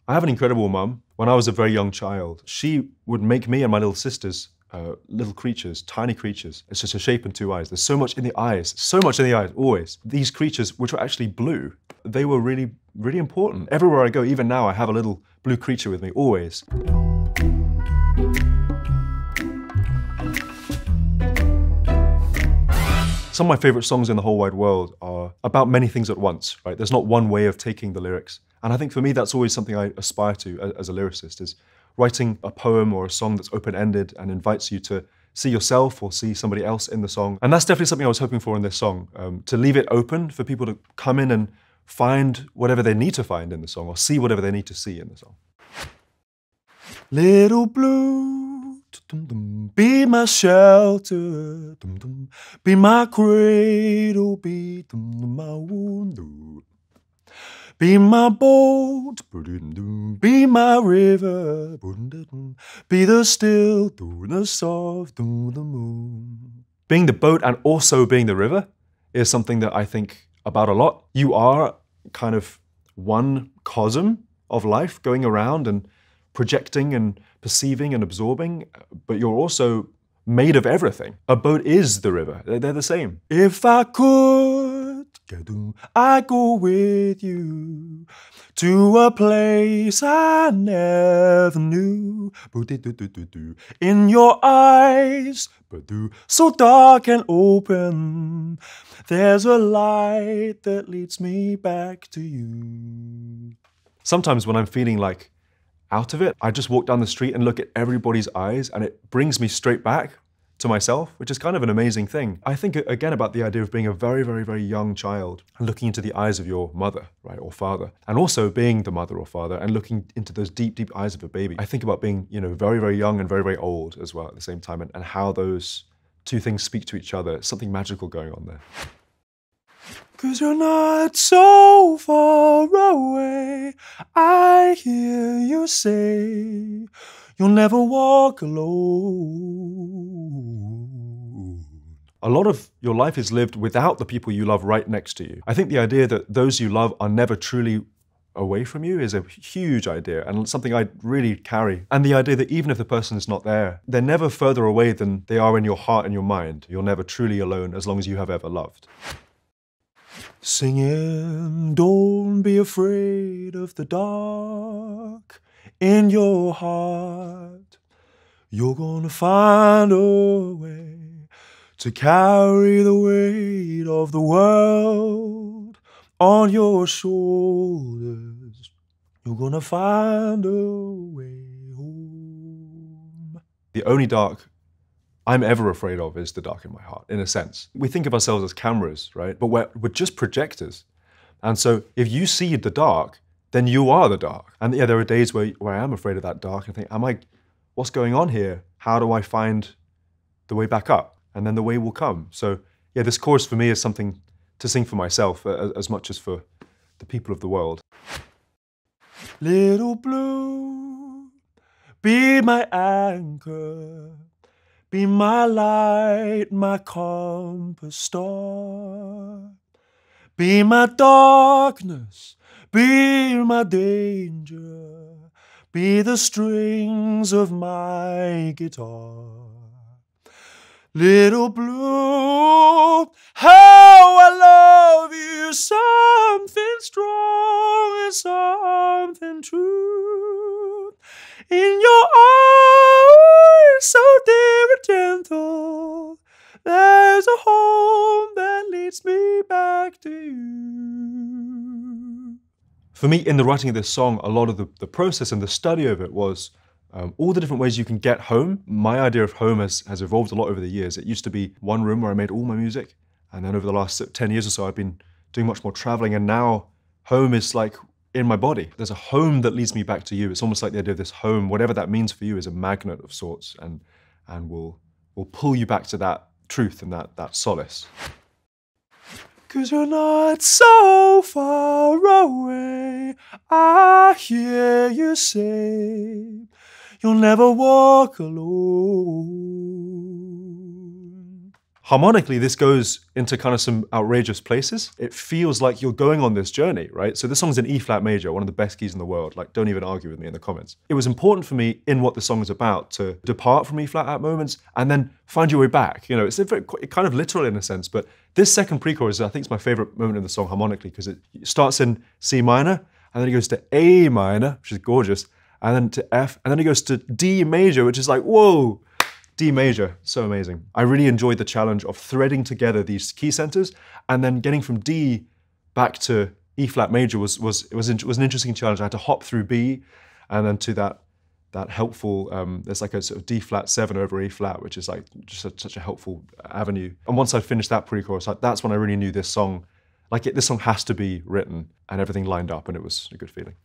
I have an incredible mum. When I was a very young child, she would make me and my little sisters little creatures, tiny creatures. It's just a shape and two eyes. There's so much in the eyes, always. These creatures, which were actually blue, they were really, really important. Everywhere I go, even now, I have a little blue creature with me, always. Some of my favorite songs in the whole wide world are about many things at once, right? There's not one way of taking the lyrics. And I think for me, that's always something I aspire to as a lyricist, is writing a poem or a song that's open-ended and invites you to see yourself or see somebody else in the song. And that's definitely something I was hoping for in this song, to leave it open for people to come in and find whatever they need to find in the song or see whatever they need to see in the song. Little blue, be my shelter, be my cradle, be my window. Be my boat, be my river, be the stillness of the moon. Being the boat and also being the river is something that I think about a lot. You are kind of one cosm of life going around and projecting and perceiving and absorbing, but you're also made of everything. A boat is the river. They're the same. If I could, I'd go with you to a place I never knew. In your eyes, so dark and open, there's a light that leads me back to you. Sometimes when I'm feeling like out of it, I just walk down the street and look at everybody's eyes, and it brings me straight back to myself, which is kind of an amazing thing. I think again about the idea of being a very, very, very young child and looking into the eyes of your mother, right, or father, and also being the mother or father and looking into those deep, deep eyes of a baby. I think about being, very, very young and very, very old as well at the same time, and how those two things speak to each other. Something magical going on there. 'Cause you're not so far away, I hear you say, you'll never walk alone. A lot of your life is lived without the people you love right next to you. I think the idea that those you love are never truly away from you is a huge idea and something I really carry. And the idea that even if the person is not there, they're never further away than they are in your heart and your mind. You're never truly alone as long as you have ever loved. Singing, don't be afraid of the dark in your heart. You're gonna find a way to carry the weight of the world on your shoulders. You're gonna find a way home. The only dark I'm ever afraid of is the dark in my heart, in a sense. We think of ourselves as cameras, right? But we're just projectors. And so if you see the dark, then you are the dark. And yeah, there are days where I am afraid of that dark and think, what's going on here? How do I find the way back up? And then the way will come. So yeah, this chorus for me is something to sing for myself as much as for the people of the world. Little blue, be my anchor. Be my light, my compass star. Be my darkness, be my danger. Be the strings of my guitar. Little blue, how I love you. Something strong and something true. In your eyes, so dear and gentle, there's a home that leads me back to you. For me, in the writing of this song, a lot of the process and the study of it was all the different ways you can get home. My idea of home has evolved a lot over the years. It used to be one room where I made all my music, and then over the last 10 years or so, I've been doing much more traveling, and now home is like in my body. There's a home that leads me back to you. It's almost like the idea of this home, whatever that means for you, is a magnet of sorts and will pull you back to that truth and that solace. 'Cause you're not so far away, I hear you say, you'll never walk alone. Harmonically, this goes into kind of some outrageous places. It feels like you're going on this journey, right? So this song's in E flat major, one of the best keys in the world. Like, don't even argue with me in the comments. It was important for me in what the song is about to depart from E flat at moments and then find your way back. You know, it's kind of literal in a sense, but this second pre-chorus, I think, is my favorite moment in the song harmonically because it starts in C minor and then it goes to A minor, which is gorgeous, and then to F, and then it goes to D major, which is like, whoa. D major, so amazing. I really enjoyed the challenge of threading together these key centers and then getting from D back to E flat major was an interesting challenge. I had to hop through B and then to that helpful, there's like a sort of D flat 7 over E flat, which is like just such a helpful avenue. And once I finished that pre-chorus, that's when I really knew this song, this song has to be written, and everything lined up and it was a good feeling.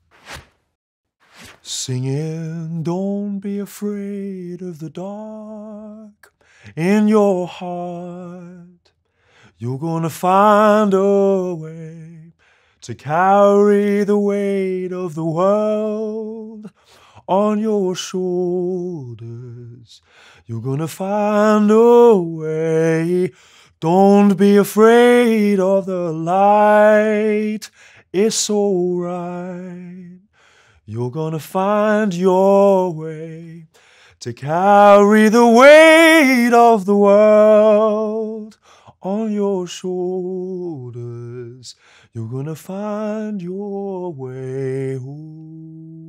Singing, don't be afraid of the dark in your heart. You're gonna find a way to carry the weight of the world on your shoulders. You're gonna find a way. Don't be afraid of the light. It's alright. You're gonna find your way to carry the weight of the world on your shoulders. You're gonna find your way home.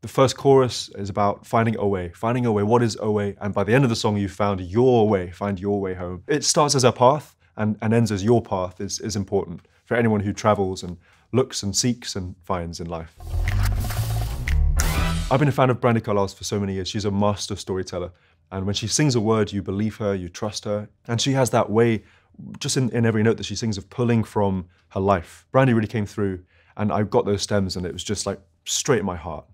The first chorus is about finding a way. Finding a way, what is a way? And by the end of the song, you found your way, find your way home. It starts as a path and ends as your path is important for anyone who travels and looks and seeks and finds in life. I've been a fan of Brandi Carlile's for so many years. She's a master storyteller. And when she sings a word, you believe her, you trust her. And she has that way, just in every note that she sings, of pulling from her life. Brandi really came through, and I got those stems, and it was just like straight in my heart.